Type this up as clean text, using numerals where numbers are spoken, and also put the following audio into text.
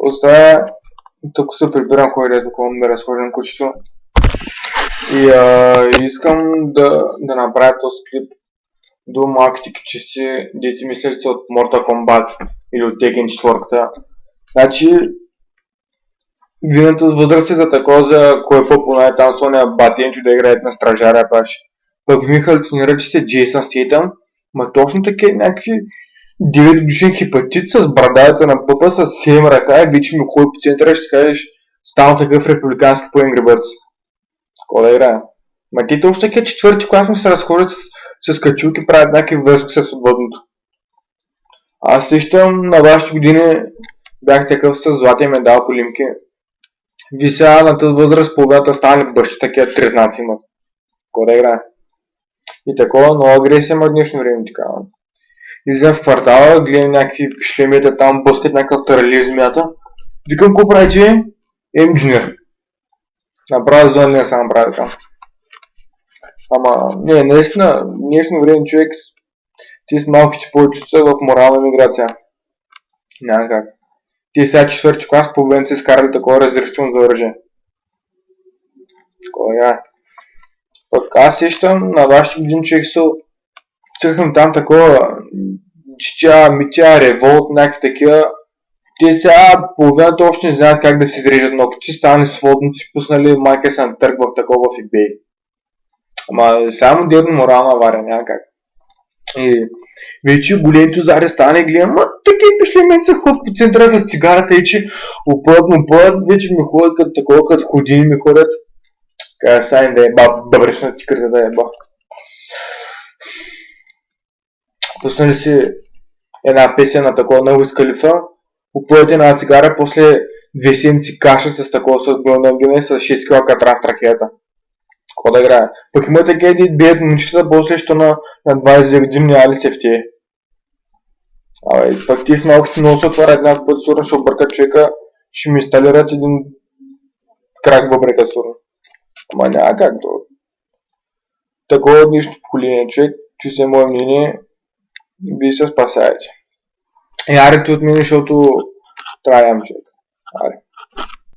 Оставя, тук се прибирам кой е такова ми разхождам кучето. И искам да направя този клип до малките кичици, деци мислили са от Mortal Kombat или от Tekken 4. Значи, вината с възраст е за такова, за кой е по-понай там Соня Батенчо да играят на стражаря паш. Пък ми халюцинират, че сте Джейсън Стейтъм, ма точно такива някакви 9 годишен хепатит с брадавица на пъпа с 7 ръка и вече ми ходи по центъра и ще кажеш стана такъв републикански по Angry Birds. Какво да играя? Ма те точно такива четвърти клас ми се разходят с качулки, правят някакви връзки с отводното. Аз сещам на вашите години бях такъв с златия медал по лимки. Вися на тази възраст половината станали бащи, такива трезнаци имат. Какво да играя? И такова, много агресия има днешно време така. Излизам в квартала, гледам някакви шлемета там, бъскат някакъв тарали в земята. Викам, какво прави, че инженер. Направо зона не съм направил там. Ама, не, наистина, днешно време човек, ти с малките повече са в морална миграция. Няма как. Ти сега четвърти клас, половината се скарали такова разрешително за оръжие. Такова я. Пък аз сещам на вашите години човек са цъхнем там такова чича, митя, револт, някакви такива. Те сега половината още не знаят как да си изрежат ногти, станали свободно, си пуснали майка се на търг в такова в eBay. Ама сега модерно морална авария, няма как. И вече големите зари стане гледам, ма такива пишлеменци се ходят по центъра с цигарата и че опъват, вече ми ходят като такова, като ходини ми ходят. Кажа сега да е бъбрешна тикърта да е ба. Пуснали си една песен на такова на Уиз Калифа, опъват една цигара, после 2 седмици кашат с такова с глънагине с 6 кила катран в трахеята. Какво да играе? Пък има такива ди бият момичета, после що на 22 години няма ли се в тие. Абе, пък ти с малките много се отварят някакъв път, сурно ще объркат човека, ще ми инсталират един крак бъбрека сурно. Ама няма как това. Такова нищо поколение човек, ти се мое мнение, вие се спасаете. И арете от мен, защото трябва да ям човек. Аре.